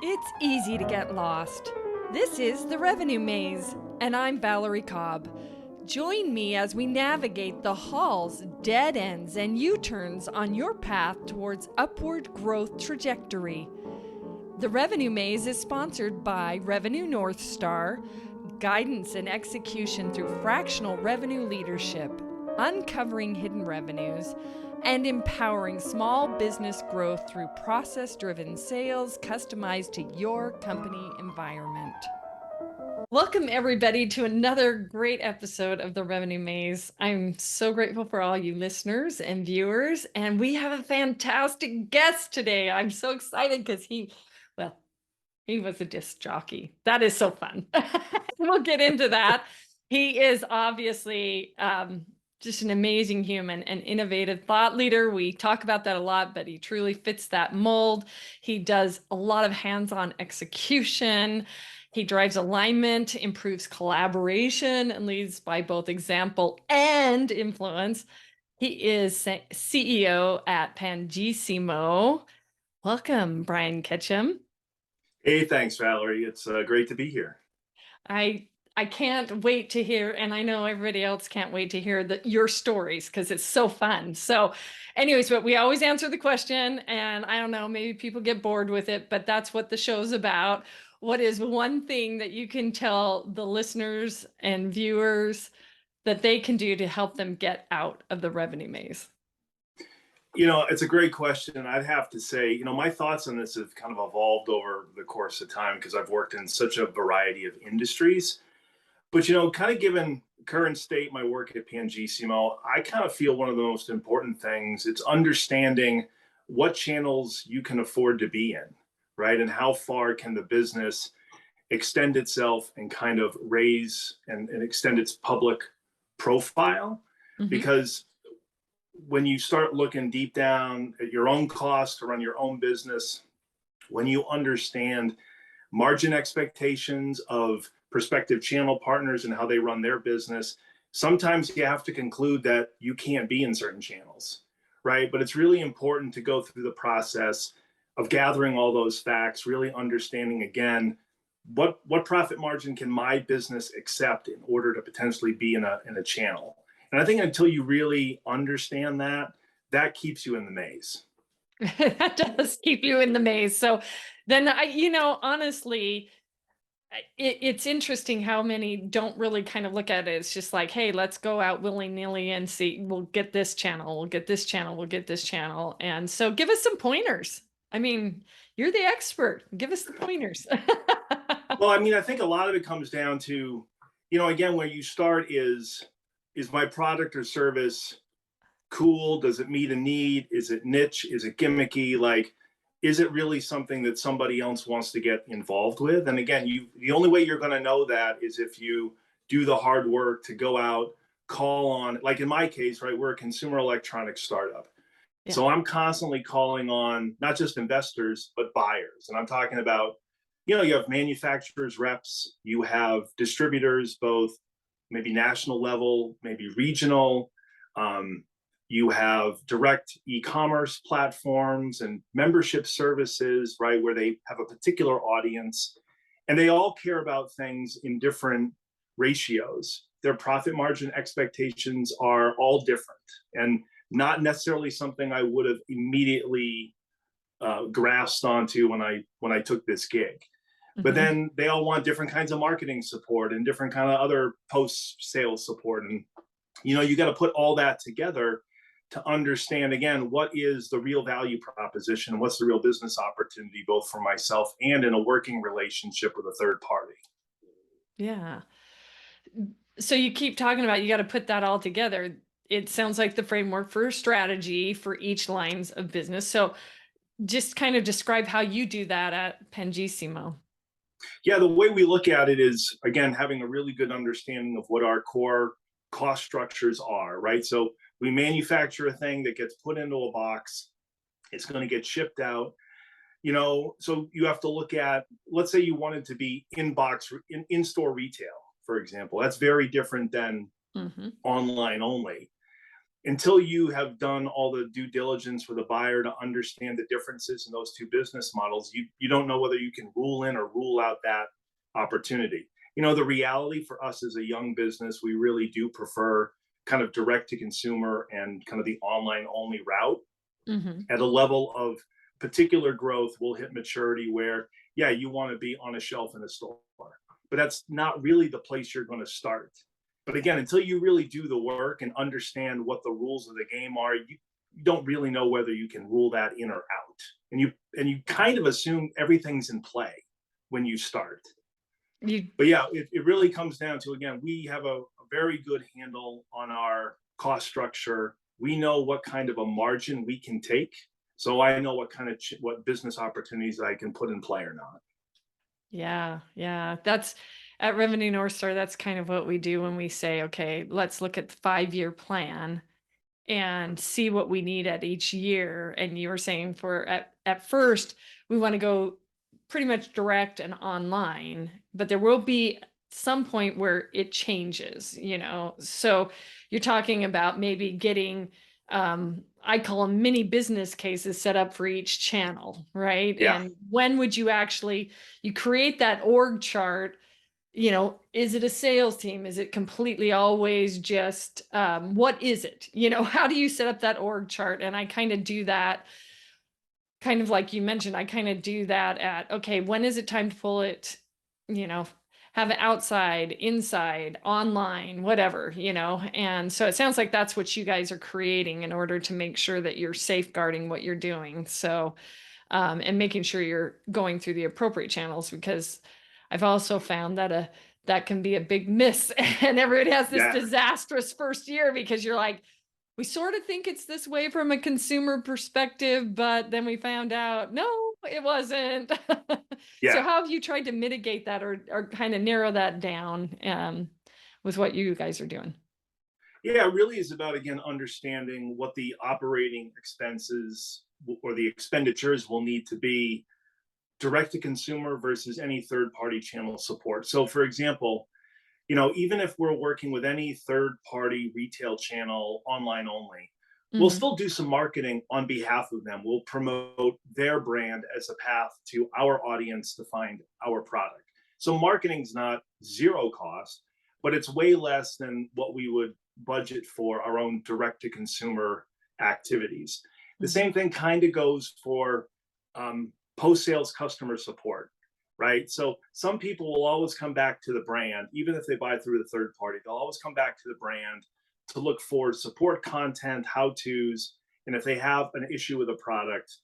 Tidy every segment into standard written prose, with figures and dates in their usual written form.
It's easy to get lost. This is The Revenue Maze, and I'm Valerie Cobb. Join me as we navigate the halls, dead ends, and U-turns on your path towards upward growth trajectory. The Revenue Maze is sponsored by Revenue North Star, guidance and execution through fractional revenue leadership, uncovering hidden revenues, and empowering small business growth through process-driven sales customized to your company environment. Welcome, everybody, to another great episode of The Revenue Maze. I'm so grateful for all you listeners and viewers, and we have a fantastic guest today. I'm so excited because he was a disc jockey. That is so fun. We'll get into that. He is obviously just an amazing human, an innovative thought leader. We talk about that a lot, but he truly fits that mold. He does a lot of hands-on execution. He drives alignment, improves collaboration, and leads by both example and influence. He is CEO at Pangissimo. Welcome, Brian Ketchum. Hey, thanks, Valerie. It's great to be here. I can't wait to hear, and I know everybody else can't wait to hear your stories because it's so fun. So anyways, but we always answer the question, and I don't know, maybe people get bored with it, but that's what the show's about. What is one thing that you can tell the listeners and viewers that they can do to help them get out of the revenue maze? It's a great question. I'd have to say, my thoughts on this have kind of evolved over the course of time because I've worked in such a variety of industries. But, kind of given current state, my work at Pangissimo, I kind of feel one of the most important things, it's understanding what channels you can afford to be in, right? And how far can the business extend itself and kind of raise and extend its public profile? Mm-hmm. Because when you start looking deep down at your own cost to run your own business, when you understand margin expectations of prospective channel partners and how they run their business, sometimes you have to conclude that you can't be in certain channels, right? But it's really important to go through the process of gathering all those facts, really understanding again, what profit margin can my business accept in order to potentially be in a channel. And I think until you really understand that, that keeps you in the maze. That does keep you in the maze. So then honestly, it's interesting how many don't really kind of look at it. It's just like, hey, let's go out willy-nilly and see, we'll get this channel, we'll get this channel, we'll get this channel. And so give us some pointers. I mean, you're the expert. Give us the pointers. Well, I think a lot of it comes down to, again, where you start is my product or service cool? Does it meet a need? Is it niche? Is it gimmicky? Like, is it really something that somebody else wants to get involved with? And again, the only way you're going to know that is if you do the hard work to go out, call on, like in my case, right, we're a consumer electronics startup. Yeah. So I'm constantly calling on not just investors, but buyers. And I'm talking about, you have manufacturers, reps, you have distributors, both maybe national level, maybe regional. You have direct e-commerce platforms and membership services, right, where they have a particular audience, and they all care about things in different ratios. Their profit margin expectations are all different and not necessarily something I would have immediately grasped onto when I took this gig. Mm-hmm. But then they all want different kinds of marketing support and different kind of other post-sales support. And, you got to put all that together to understand, again, what is the real value proposition? What's the real business opportunity, both for myself and in a working relationship with a third party? Yeah. So you keep talking about, you got to put that all together. It sounds like the framework for strategy for each lines of business. So just kind of describe how you do that at Pangissimo. Yeah, the way we look at it is, again, having a really good understanding of what our core cost structures are, right? So we manufacture a thing that gets put into a box. It's going to get shipped out. So you have to look at, let's say you wanted to be in-store retail, for example. That's very different than online only. until you have done all the due diligence for the buyer to understand the differences in those two business models, you don't know whether you can rule in or rule out that opportunity. The reality for us as a young business, we really do prefer kind of direct to consumer and kind of the online only route. Mm-hmm. At a level of particular growth, we'll hit maturity where, yeah, you want to be on a shelf in a store, but that's not really the place you're going to start. But again, until you really do the work and understand what the rules of the game are, you don't really know whether you can rule that in or out. And you kind of assume everything's in play when you start. But yeah, it really comes down to, again, we have a very good handle on our cost structure. We know what kind of a margin we can take. So I know what kind of what business opportunities I can put in play or not. Yeah. That's at Revenue North Star. That's kind of what we do when we say, okay, let's look at the 5-year plan and see what we need at each year. And you were saying at first, we want to go pretty much direct and online, but there will be some point where it changes, So you're talking about maybe getting, I call them mini business cases set up for each channel, right? Yeah. And when would you create that org chart? Is it a sales team? Is it completely always just, what is it? How do you set up that org chart? And I kind of do that, kind of like you mentioned, I kind of do that at, okay, when is it time to pull it, have it outside, inside, online, whatever, And so it sounds like that's what you guys are creating in order to make sure that you're safeguarding what you're doing. So, and making sure you're going through the appropriate channels, because I've also found that that can be a big miss, and everybody has this disastrous first year because you're like, we sort of think it's this way from a consumer perspective, but then we found out, no, it wasn't. Yeah. So how have you tried to mitigate that or kind of narrow that down with what you guys are doing? Yeah, it really is about, again, understanding what the operating expenses or the expenditures will need to be direct to consumer versus any third party channel support. So, for example, even if we're working with any third party retail channel online only, we'll still do some marketing on behalf of them. We'll promote their brand as a path to our audience to find our product. So marketing's not zero cost, but it's way less than what we would budget for our own direct to consumer activities. The same thing kind of goes for post sales customer support, right? So some people will always come back to the brand, even if they buy through the third party, they'll always come back to the brand to look for support content, how to's. And if they have an issue with a product,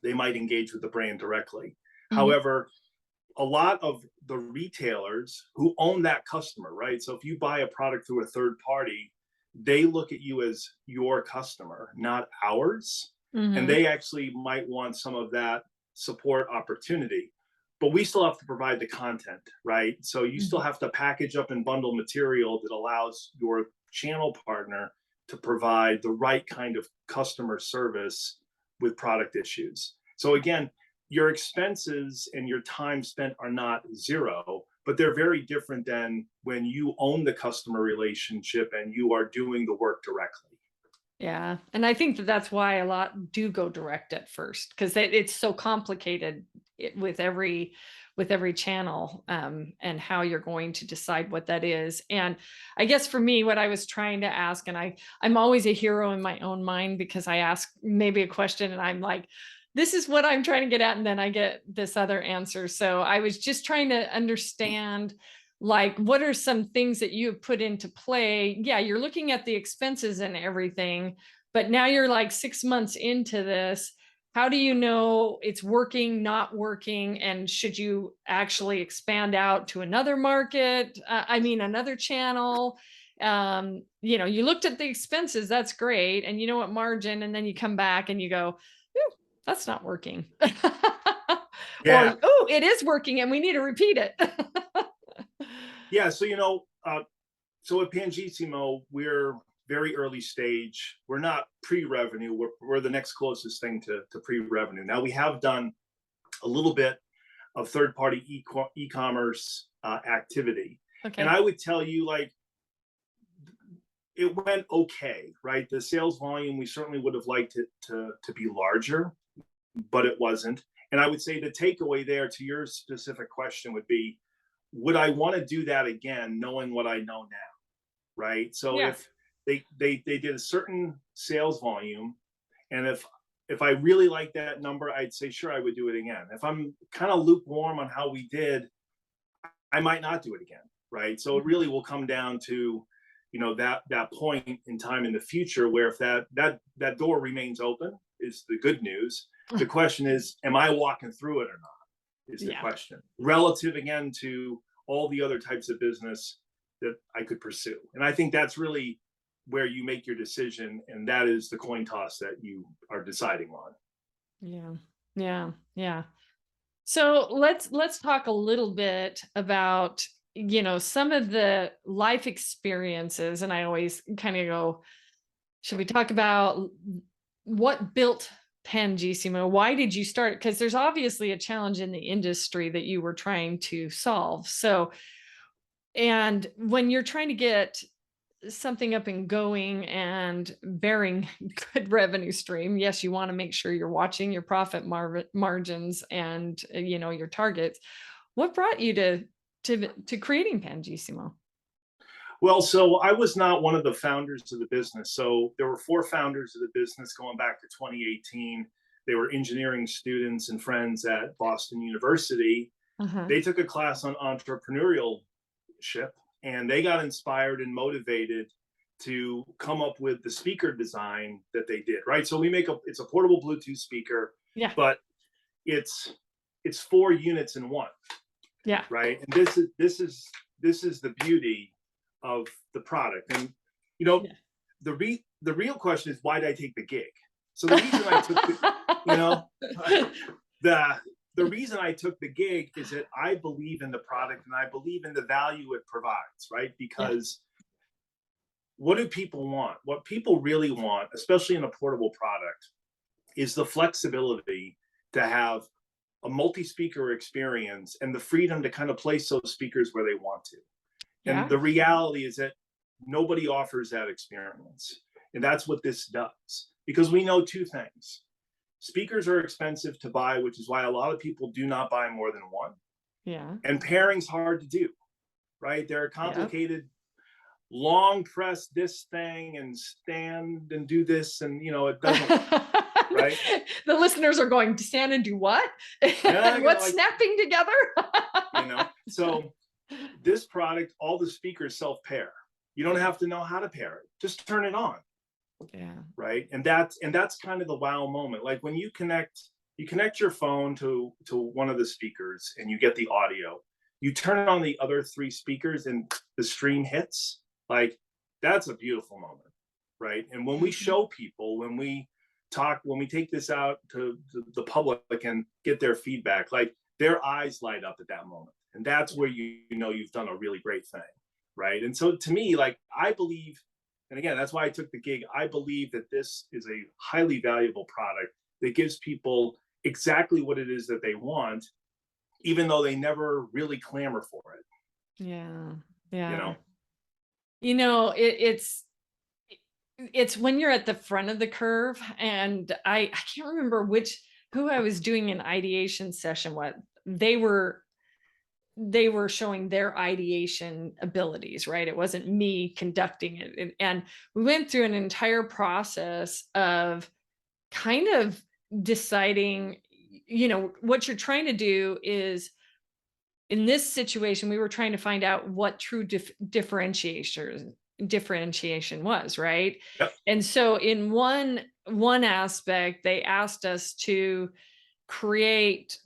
they might engage with the brand directly. However, a lot of the retailers who own that customer, right? So if you buy a product through a third party, they look at you as your customer, not ours. And they actually might want some of that support opportunity. But we still have to provide the content, right? So you still have to package up and bundle material that allows your channel partner to provide the right kind of customer service with product issues. So again, your expenses and your time spent are not zero, but they're very different than when you own the customer relationship and you are doing the work directly. Yeah. And I think that's why a lot do go direct at first, because it's so complicated with every channel, and how you're going to decide what that is. And I guess for me, what I was trying to ask, and I'm always a hero in my own mind, because I ask maybe a question and I'm like, this is what I'm trying to get at, and then I get this other answer. So I was just trying to understand, like, what are some things that you have put into play? Yeah, you're looking at the expenses and everything, but now you're like 6 months into this. How do you know it's working, not working? And should you actually expand out to another market? Another channel? You looked at the expenses, that's great. And you know what margin, and then you come back and you go, that's not working. Yeah. Or, oh, it is working and we need to repeat it. Yeah. So, so at Pangissimo, we're very early stage. We're not pre-revenue. We're the next closest thing to pre-revenue. Now, we have done a little bit of third-party e-commerce activity. Okay. And I would tell you, like, it went okay, right? The sales volume, we certainly would have liked it to be larger, but it wasn't. And I would say the takeaway there to your specific question would be, would I want to do that again, knowing what I know now, right? So Yeah. if they did a certain sales volume, and if I really like that number, I'd say sure I would do it again. If I'm kind of lukewarm on how we did, I might not do it again, right? So it really will come down to, that point in time in the future where if that door remains open is the good news. The question is, am I walking through it or not? Is the Yeah. question. Relative again to all the other types of business that I could pursue. And I think that's really where you make your decision, and that is the coin toss that you are deciding on. Yeah. Yeah. Yeah. So let's talk a little bit about, some of the life experiences. And I always kind of go, should we talk about what built Pangissimo? Why did you start? Because there's obviously a challenge in the industry that you were trying to solve. So, and when you're trying to get something up and going and bearing good revenue stream, yes, you want to make sure you're watching your profit margins and your targets. What brought you to creating Pangissimo? Well, so I was not one of the founders of the business. So there were four founders of the business going back to 2018. They were engineering students and friends at Boston University. Uh-huh. They took a class on entrepreneurship, and they got inspired and motivated to come up with the speaker design that they did, right? So it's a portable Bluetooth speaker, Yeah. but it's 4 units in one. Yeah. Right. And this is the beauty of the product. And yeah. the real question is, why did I take the gig? So the reason I took the reason I took the gig is that I believe in the product and I believe in the value it provides, right? Because what do people want? What people really want, especially in a portable product, is the flexibility to have a multi-speaker experience and the freedom to kind of place those speakers where they want to. And the reality is that nobody offers that experience. And that's what this does. Because we know two things. Speakers are expensive to buy, which is why a lot of people do not buy more than one. Yeah. And pairing's hard to do, right? They're complicated, long press this thing and stand and do this, and it doesn't work. Right? The listeners are going to stand and do what? What's snapping together? So this product, all the speakers self-pair. You don't have to know how to pair it. Just turn it on. Yeah. Right. And that's kind of the wow moment. Like when you connect your phone to one of the speakers and you get the audio, you turn on the other 3 speakers and the stream hits. Like that's a beautiful moment. Right. And when we show people, when we take this out to the public and get their feedback, like their eyes light up at that moment. And that's where you've done a really great thing. Right. And so to me, like, I believe, and again, that's why I took the gig. I believe that this is a highly valuable product that gives people exactly what it is that they want, even though they never really clamor for it. Yeah. Yeah. It's when you're at the front of the curve, and I can't remember who I was doing an ideation session with. They were showing their ideation abilities, right? It wasn't me conducting it. And we went through an entire process of kind of deciding, what you're trying to do is, in this situation, we were trying to find out what true differentiation was, right? Yep. And so in one aspect, they asked us to create,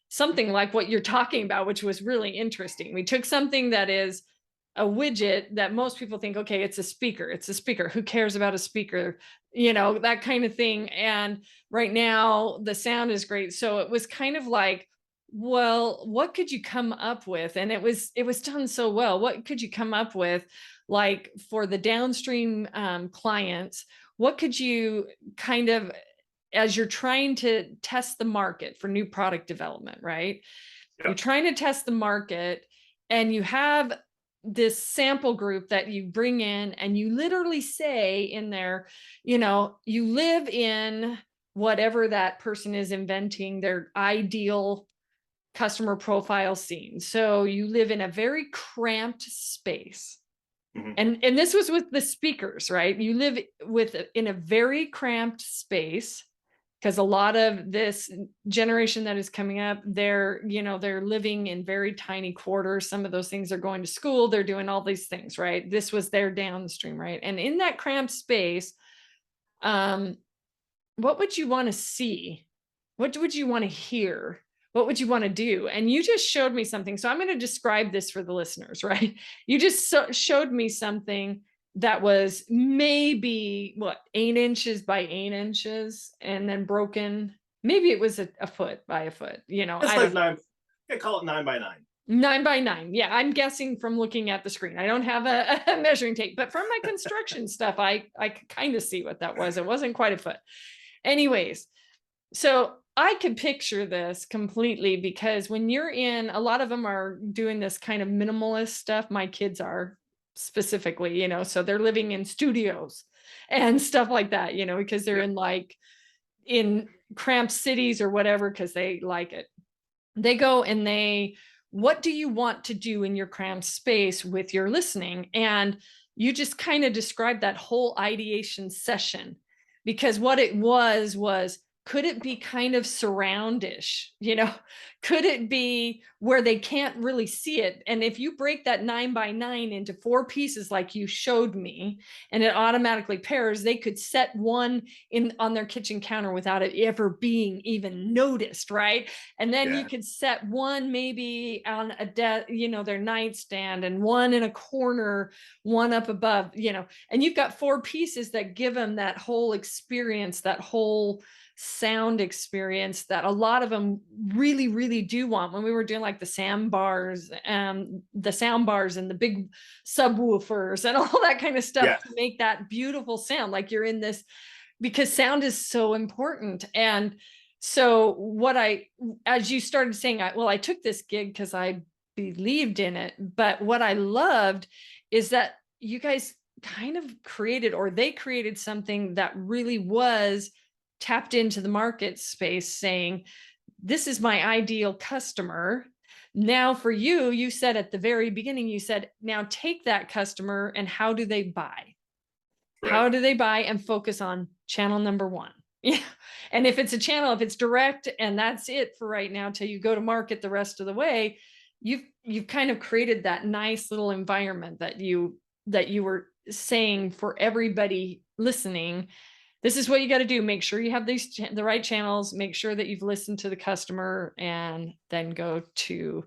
something like what you're talking about, which was really interesting. We took something that is a widget that most people think, okay, it's a speaker. Who cares about a speaker? That kind of thing. And right now the sound is great. So it was kind of like, well, what could you come up with? And it was done so well. What could you come up with, like, for the downstream clients? What could you kind of, as you're trying to test the market for new product development, right? You're trying to test the market, and you have this sample group that you bring in, and you literally say in there, you know, you live in whatever that person is inventing their ideal customer profile scene. So you live in a very cramped space. Mhm. And this was with the speakers, right? You live with in a very cramped space, because a lot of this generation that is coming up, they're living in very tiny quarters. Some of those things are going to school, they're doing all these things, right? This was their downstream, right? And in that cramped space, um, what would you want to see? What would you want to hear? What would you want to do? And you just showed me something. So I'm going to describe this for the listeners, right? You just showed me something that was maybe what, 8 inches by 8 inches, and then broken. Maybe it was a foot by a foot, It's I like don't know. 9, yeah, call it 9 by 9. 9 by 9. Yeah, I'm guessing from looking at the screen. I don't have a measuring tape, but from my construction stuff, I could kind of see what that was. It wasn't quite a foot. Anyways, so I could picture this completely, because when you're in, a lot of them are doing this kind of minimalist stuff. My kids are specifically, so they're living in studios and stuff like that, because they're Yep. in cramped cities or whatever, because they like it. They go and what do you want to do in your cramped space with your listening? And you just kind of described that whole ideation session, because what it was, could it be kind of surroundish? Could it be where they can't really see it? And if you break that 9 by 9 into 4 pieces, like you showed me, and it automatically pairs, they could set one in on their kitchen counter without it ever being even noticed, right? And then you Yeah. could set one maybe on their nightstand, and one in a corner, one up above, and you've got 4 pieces that give them that whole experience, that whole sound experience that a lot of them really, really do want. When we were doing like the sound bars and the big subwoofers and all that kind of stuff Yeah. to make that beautiful sound, like you're in this, because sound is so important. And so as you started saying, I took this gig because I believed in it. But what I loved is that you guys kind of created, or they created something that really was tapped into the market space, saying, this is my ideal customer. Now for you said at the very beginning, you said, now take that customer and how do they buy? Right. How do they buy? And focus on channel number one. Yeah. And if it's a channel, if it's direct and that's it for right now till you go to market the rest of the way, you've kind of created that nice little environment that you were saying for everybody listening. This is what you got to do. Make sure you have the right channels, make sure that you've listened to the customer, and then go to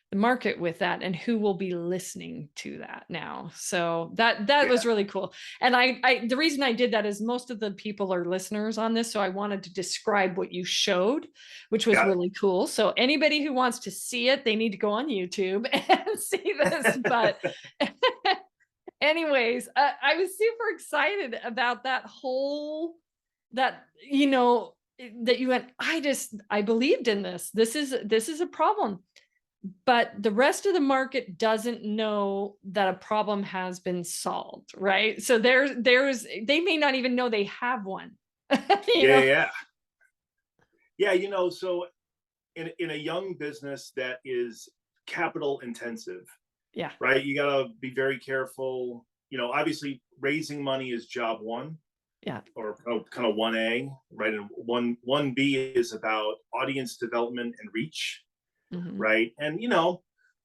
the market with that, and who will be listening to that now. So that Yeah. was really cool. And I the reason I did that is most of the people are listeners on this, so I wanted to describe what you showed, which was Got really cool. So anybody who wants to see it, they need to go on YouTube and see this. But it. anyways, I was super excited about that that you went, I believed in this. This is a problem, but the rest of the market doesn't know that a problem has been solved, right? So they may not even know they have one. you Yeah, know yeah. Yeah, so in a young business that is capital intensive, yeah. right? You got to be very careful. Obviously raising money is job one, Yeah. or kind of 1A, right? And 1B is about audience development and reach, Hmm. right? And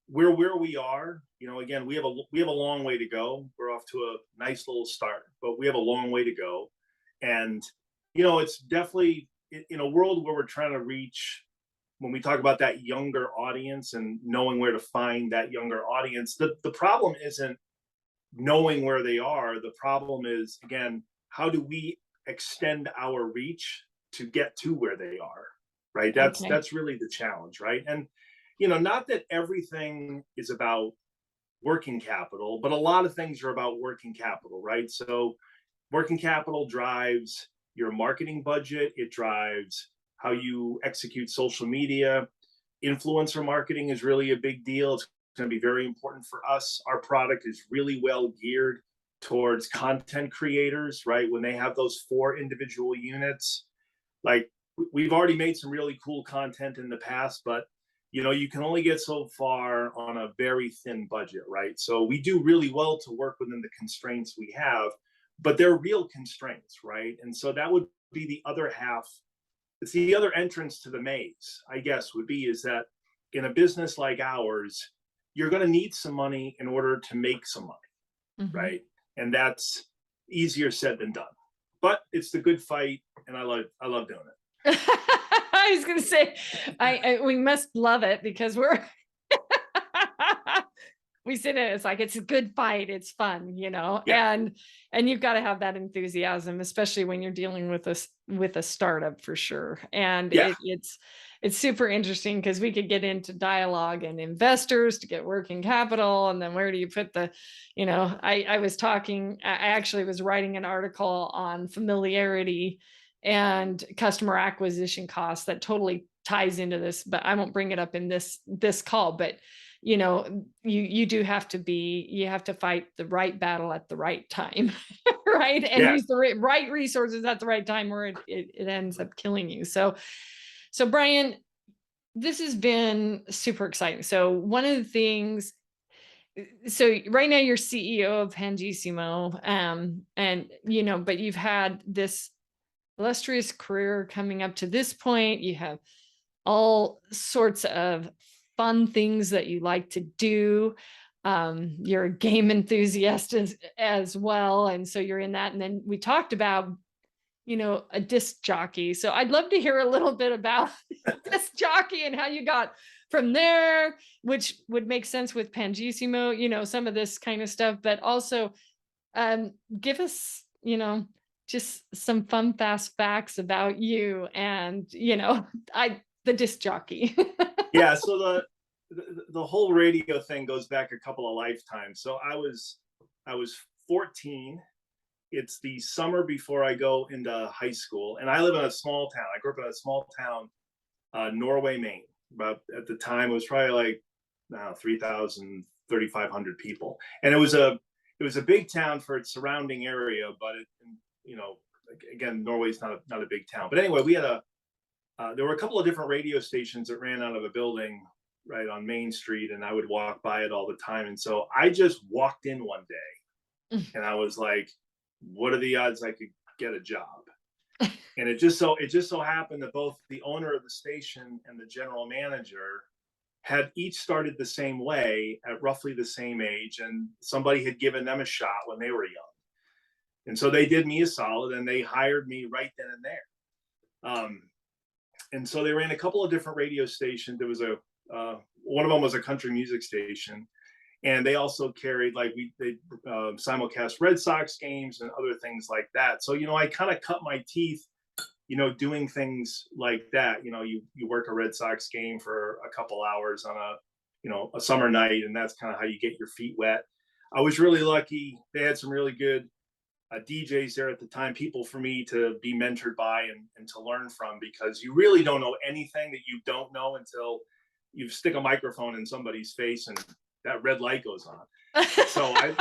we're where we are. Again, we have a long way to go. We're off to a nice little start, but we have a long way to go. And it's definitely in a world where we're trying to reach, when we talk about that younger audience and knowing where to find that younger audience, the problem isn't knowing where they are. The problem is, again, how do we extend our reach to get to where they are, right? that's Okay. that's really the challenge, right? And not that everything is about working capital, but a lot of things are about working capital, right? So working capital drives your marketing budget, it drives how you execute social media. Influencer marketing is really a big deal. It's going to be very important for us. Our product is really well geared towards content creators, right? When they have those 4 individual units, like we've already made some really cool content in the past, but you can only get so far on a very thin budget, right? So we do really well to work within the constraints we have, but they're real constraints, right? And so that would be the other half. It's the other entrance to the maze, I guess, would be is that in a business like ours, you're going to need some money in order to make some money, right? And that's easier said than done. But it's the good fight, and I love doing it. I was going to say, we must love it because we sit in it. It's like, it's a good fight. It's fun, Yeah. and you've got to have that enthusiasm, especially when you're dealing with a startup for sure. And Yeah. it's super interesting because we could get into dialogue and investors to get working capital. And then where do you put I actually was writing an article on familiarity and customer acquisition costs that totally ties into this, but I won't bring it up in this call. But you do have to fight the right battle at the right time, right? And use the right resources at the right time, or it ends up killing you. So Brian, this has been super exciting. So one of the things, so right now you're CEO of Pangissimo, and but you've had this illustrious career coming up to this point. You have all sorts of fun things that you like to do. You're a game enthusiast as well. And so you're in that. And then we talked about, a disc jockey. So I'd love to hear a little bit about disc jockey and how you got from there, which would make sense with Pangissimo, some of this kind of stuff, but also give us, just some fun, fast facts about you and, the disc jockey. Yeah. So the whole radio thing goes back a couple of lifetimes. So I was 14. It's the summer before I go into high school, and I live in a small town. I grew up in a small town, Norway, Maine. But at the time, it was probably like 3,000, 3,500 people, and it was a big town for its surrounding area. But again, Norway's not a big town. But anyway, we had there were a couple of different radio stations that ran out of a building right on Main Street, and I would walk by it all the time. And so I just walked in one day, and I was like, what are the odds I could get a job? And it just so happened that both the owner of the station and the general manager had each started the same way at roughly the same age, and somebody had given them a shot when they were young. And so they did me a solid, and they hired me right then and there. And so they ran a couple of different radio stations. There was one of them was a country music station, and they also carried they simulcast Red Sox games and other things like that. So I kind of cut my teeth, doing things like that. You work a Red Sox game for a couple hours on a summer night, and that's kind of how you get your feet wet. I was really lucky. They had some really good DJs there at the time, people for me to be mentored by and to learn from, because you really don't know anything that you don't know until you stick a microphone in somebody's face and that red light goes on. So I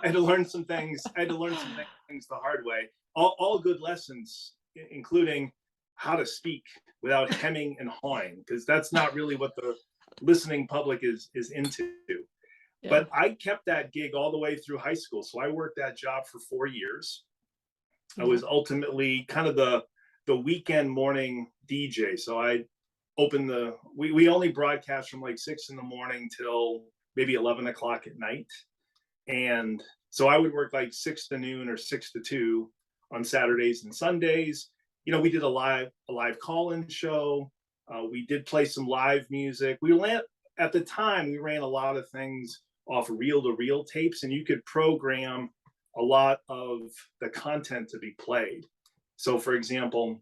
had to learn some things. I had to learn some things the hard way. All good lessons, including how to speak without hemming and hawing, because that's not really what the listening public is into. Yeah. But I kept that gig all the way through high school. So I worked that job for 4 years. I was ultimately kind of the weekend morning DJ. So I opened we only broadcast from like 6 a.m. till maybe 11 o'clock at night. And so I would work like 6 to noon or 6 to 2 on Saturdays and Sundays. We did a live call-in show. We did play some live music. At the time, we ran a lot of things off reel-to-reel tapes, and you could program a lot of the content to be played. So for example,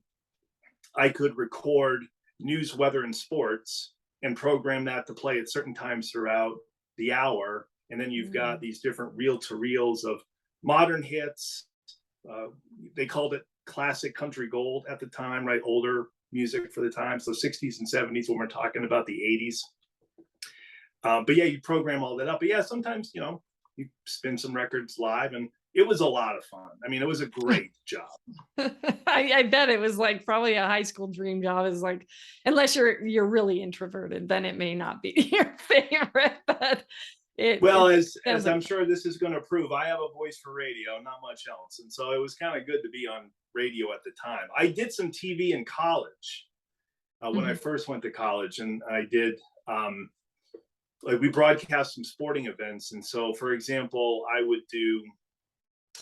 I could record news, weather, and sports and program that to play at certain times throughout the hour. And then you've got these different reel-to-reels of modern hits. They called it classic country gold at the time, right? Older music for the time. So 60s and 70s when we're talking about the 80s. But yeah, you program all that up. But yeah, sometimes, you spin some records live, and it was a lot of fun. I mean, it was a great job. I bet it was like probably a high school dream job. Is like, unless you're really introverted, then it may not be your favorite. But Well, it as sounds I'm like sure this is going to prove, I have a voice for radio, not much else, and so it was kind of good to be on radio at the time. I did some TV in college when I Mhm. first went to college, and I did. Like, we broadcast some sporting events, and so, for example, I would do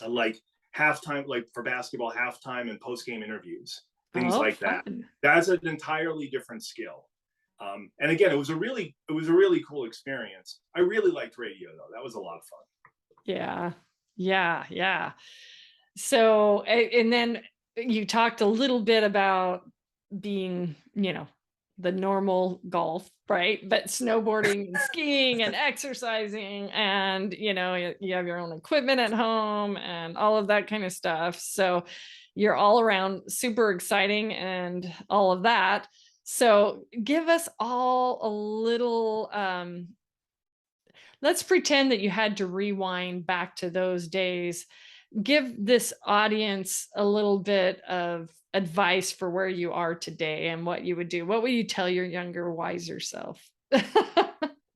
like halftime, like for basketball, halftime and post game interviews, things Oh, like that. fun. That's an entirely different skill. And again, it was a really cool experience. I really liked radio though. That was a lot of fun. Yeah. Yeah. Yeah. So, and then you talked a little bit about being, the normal golf, right? But snowboarding and skiing and exercising, and, you have your own equipment at home and all of that kind of stuff. So you're all around super exciting and all of that. So give us all a little, let's pretend that you had to rewind back to those days. Give this audience a little bit of advice for where you are today and what you would do. What would you tell your younger, wiser self?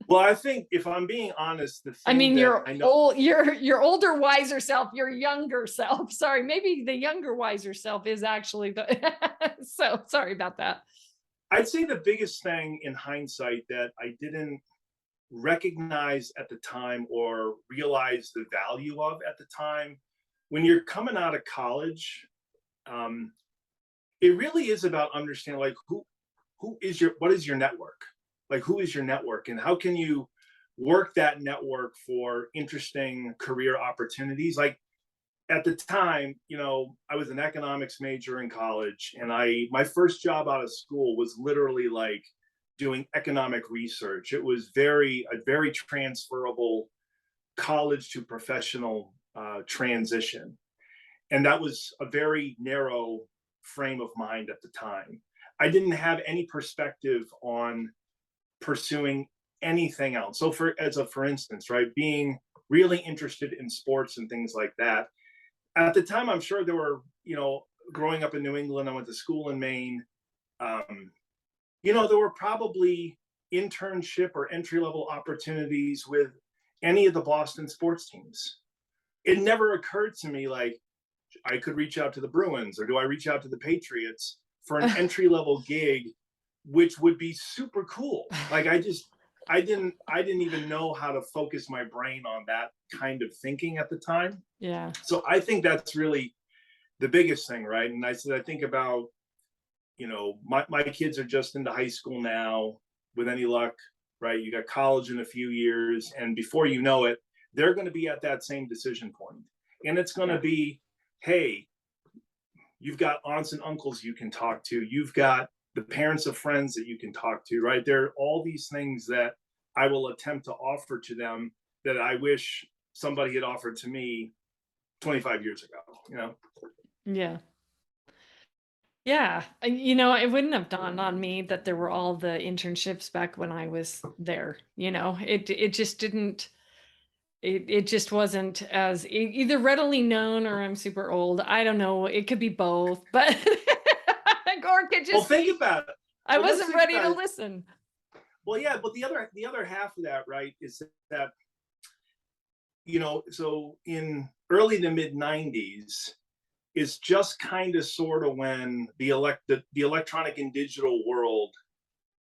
Well, I think if I'm being honest, the I thing mean, that your I know, old, your older, wiser self, your younger self. Sorry, maybe the younger, wiser self is actually the. So sorry about that. I'd say the biggest thing in hindsight that I didn't recognize at the time or realize the value of at the time, when you're coming out of college, um, it really is about understanding, like, who is your what is your network, like who is your network, and how can you work that network for interesting career opportunities. Like, at the time, I was an economics major in college, and my first job out of school was literally like doing economic research. It was a very transferable college to professional transition, and that was a very narrow frame of mind at the time. I didn't have any perspective on pursuing anything else. So, for instance, right, being really interested in sports and things like that. At the time, I'm sure there were, growing up in New England, I went to school in Maine. Um, there were probably internship or entry level opportunities with any of the Boston sports teams. It never occurred to me, like, I could reach out to the Bruins, or do I reach out to the Patriots for an entry level gig, which would be super cool. Like, I didn't even know how to focus my brain on that kind of thinking at the time. Yeah. So I think that's really the biggest thing, right? And I think about, my kids are just into high school now, with any luck, right? You got college in a few years, and before you know it, they're going to be at that same decision point. And it's going to Yeah. be, hey, you've got aunts and uncles you can talk to. You've got the parents of friends that you can talk to, right? There are all these things that I will attempt to offer to them that I wish somebody had offered to me 25 years ago. Yeah. Yeah. It wouldn't have dawned on me that there were all the internships back when I was there. It just didn't. It just wasn't as either readily known, or I'm super old. I don't know. It could be both, but or it could Well, just think be about it. I Well, let's wasn't think ready to about it. listen. Well, yeah, but the other half of that, right, is that, so in early to mid 90s is just kind of sort of when the electronic and digital world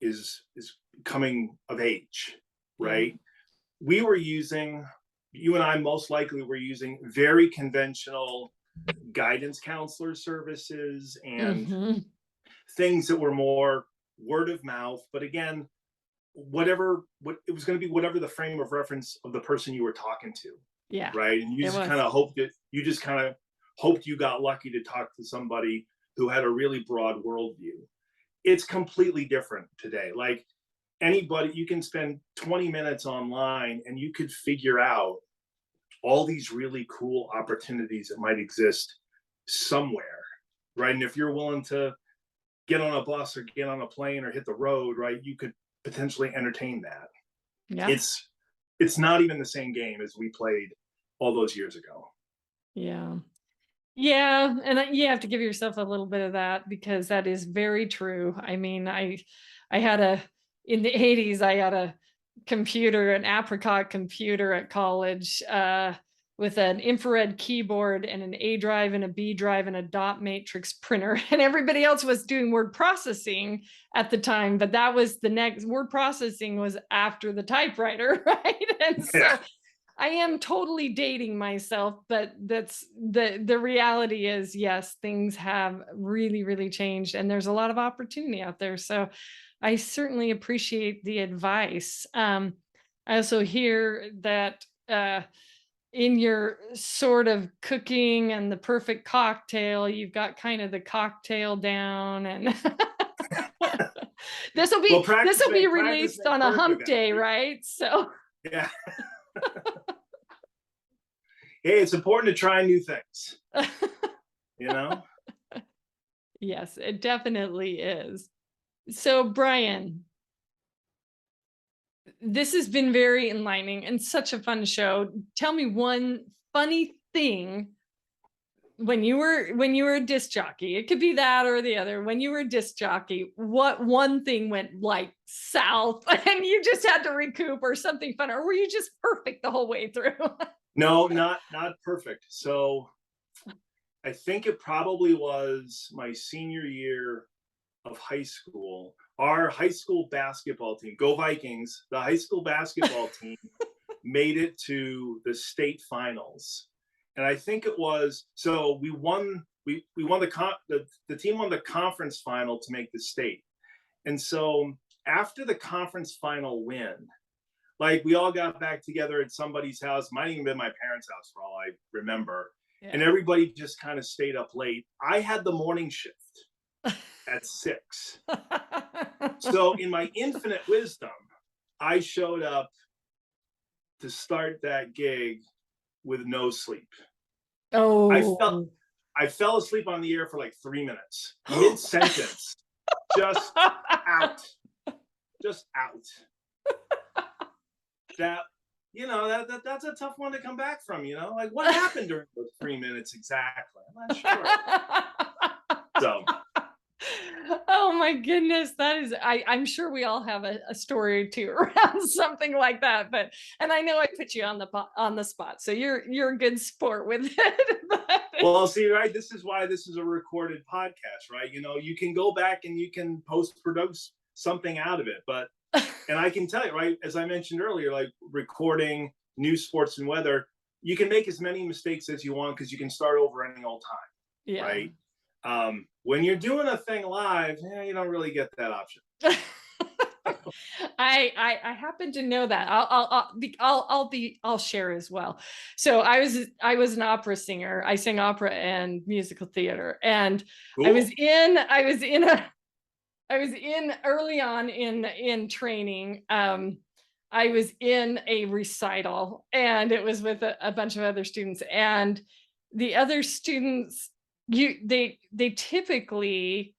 is coming of age, Yeah. right? We were using You and I most likely were using very conventional guidance counselor services and Hmm. things that were more word of mouth. But again, what it was going to be, whatever the frame of reference of the person you were talking to, Yeah. right? And It was. you just kind of hoped you got lucky to talk to somebody who had a really broad worldview. It's completely different today. Like, anybody, you can spend 20 minutes online and you could figure out all these really cool opportunities that might exist somewhere, right? And if you're willing to get on a bus or get on a plane or hit the road, right, you could potentially entertain that. Yeah. It's not even the same game as we played all those years ago. Yeah. Yeah, and you have to give yourself a little bit of that because that is very true. I mean, I had a in the 80s I had a computer, an apricot computer at college, with an infrared keyboard and an A drive and a B drive and a dot matrix printer. And everybody else was doing word processing at the time, but that was the next word processing was after the typewriter, right? And Yeah. so I am totally dating myself, but that's the reality is, yes, things have really, really changed, and there's a lot of opportunity out there. So I certainly appreciate the advice. I also hear that in your sort of cooking and the perfect cocktail, you've got kind of the cocktail down, and this will Well, be this will be practice released makes on a hump perfect. day, right? So. Yeah. Hey, it's important to try new things, you know? Yes, it definitely is. So, Brian, this has been very enlightening and such a fun show. Tell me one funny thing when you were a disc jockey. It could be that or the other. When you were a disc jockey, what one thing went like south and you just had to recoup, or something fun, or were you just perfect the whole way through? No, not perfect. So I think it probably was my senior year of high school. Our high school basketball team, go Vikings, the high school basketball team made it to the state finals. And I think it was, so we won the team won the conference final to make the state. And so after the conference final win, like we all got back together at somebody's house, might even been my parents' house for all I remember. Yeah. And everybody just kind of stayed up late. I had the morning shift at 6. So in my infinite wisdom, I showed up to start that gig with no sleep. Oh, I fell asleep on the air for like 3 minutes, mid-sentence, just out. That, that's a tough one to come back from, like what happened during those 3 minutes exactly? I'm not sure. So. Oh my goodness, that is, I'm sure we all have a story or two around something like that, and I know I put you on the spot, so you're a good sport with it. Well, see, right, this is why this is a recorded podcast, right? You can go back and you can post-produce something out of it, and I can tell you, right, as I mentioned earlier, like recording news, sports, and weather, you can make as many mistakes as you want because you can start over any old time, Yeah. right? When you're doing a thing live, you don't really get that option. I happen to know that. I'll share as well. So I was an opera singer. I sang opera and musical theater, and Cool. I was in early on in training. I was in a recital, and it was with a bunch of other students, and the other students, they typically,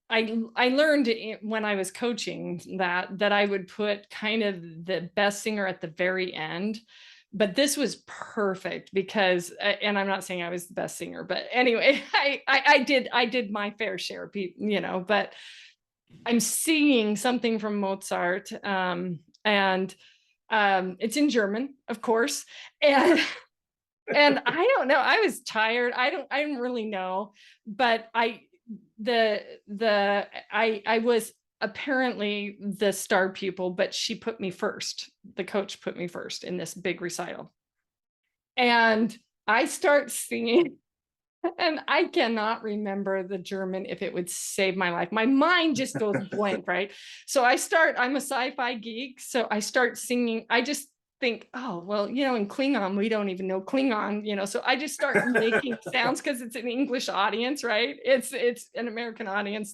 I learned when I was coaching that I would put kind of the best singer at the very end, but this was perfect because, and I'm not saying I was the best singer, but anyway, I did my fair share, but I'm singing something from Mozart, and it's in German, of course, and I don't know, I was tired. I didn't really know, but I was apparently the star pupil, but she put me first. The coach put me first in this big recital. And I start singing, and I cannot remember the German if it would save my life. My mind just goes blank, right? So I'm a sci-fi geek. So I start singing. I just think, oh, well, in Klingon, we don't even know Klingon, so I just start making sounds because it's an English audience, right? It's an American audience.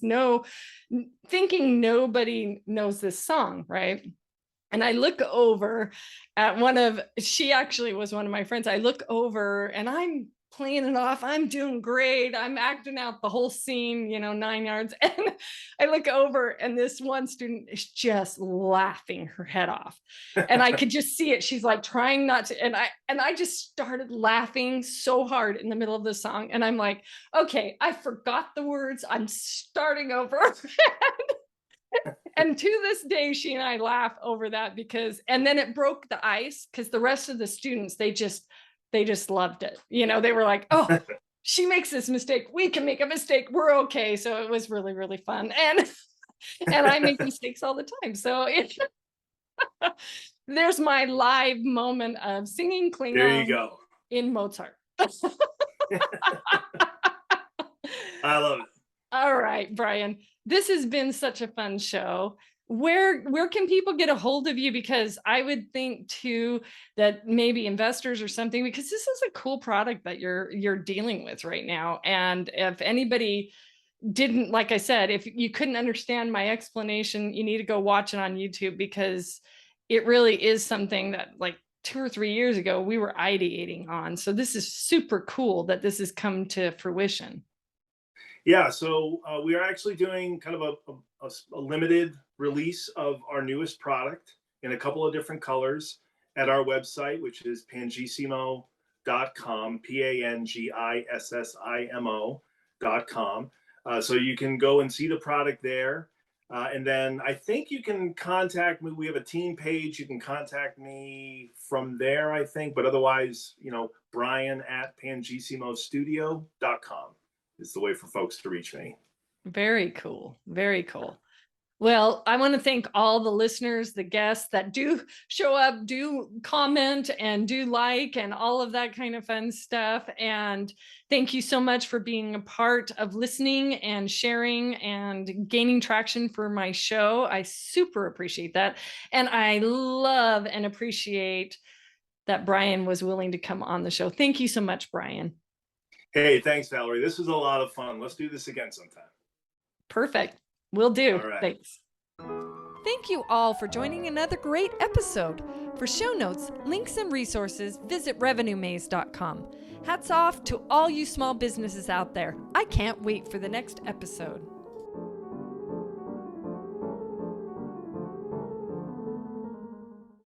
Thinking nobody knows this song, right? And I look over at she actually was one of my friends. I look over and I'm playing it off. I'm doing great. I'm acting out the whole scene, 9 yards. And I look over and this one student is just laughing her head off. And I could just see it. She's like trying not to. And I just started laughing so hard in the middle of the song. And I'm like, okay, I forgot the words. I'm starting over. And to this day, she and I laugh over that and then it broke the ice because the rest of the students, they just loved it. They were like, oh, she makes this mistake. We can make a mistake. We're okay. So it was really, really fun. And I make mistakes all the time. So there's my live moment of singing Klingon there you go. in Mozart. I love it. All right, Brian, this has been such a fun show. Where can people get a hold of you? Because I would think too that maybe investors or something, because this is a cool product that you're dealing with right now. And if anybody didn't, like I said, if you couldn't understand my explanation, you need to go watch it on YouTube, because it really is something that like 2 or 3 years ago we were ideating on. So this is super cool that this has come to fruition. Yeah, so we are actually doing kind of a limited release of our newest product in a couple of different colors at our website, which is pangissimo.com, Pangissimo.com. So you can go and see the product there. And then I think you can contact me. We have a team page. You can contact me from there, I think. But otherwise, Brian at pangissimostudio.com is the way for folks to reach me. Very cool. Very cool. Well, I want to thank all the listeners, the guests that do show up, do comment and do like and all of that kind of fun stuff. And thank you so much for being a part of listening and sharing and gaining traction for my show. I super appreciate that. And I love and appreciate that Brian was willing to come on the show. Thank you so much, Brian. Hey, thanks, Valerie. This was a lot of fun. Let's do this again sometime. Perfect. Will do. All right. Thanks. Thank you all for joining another great episode. For show notes, links, and resources, visit revenuemaze.com. Hats off to all you small businesses out there. I can't wait for the next episode.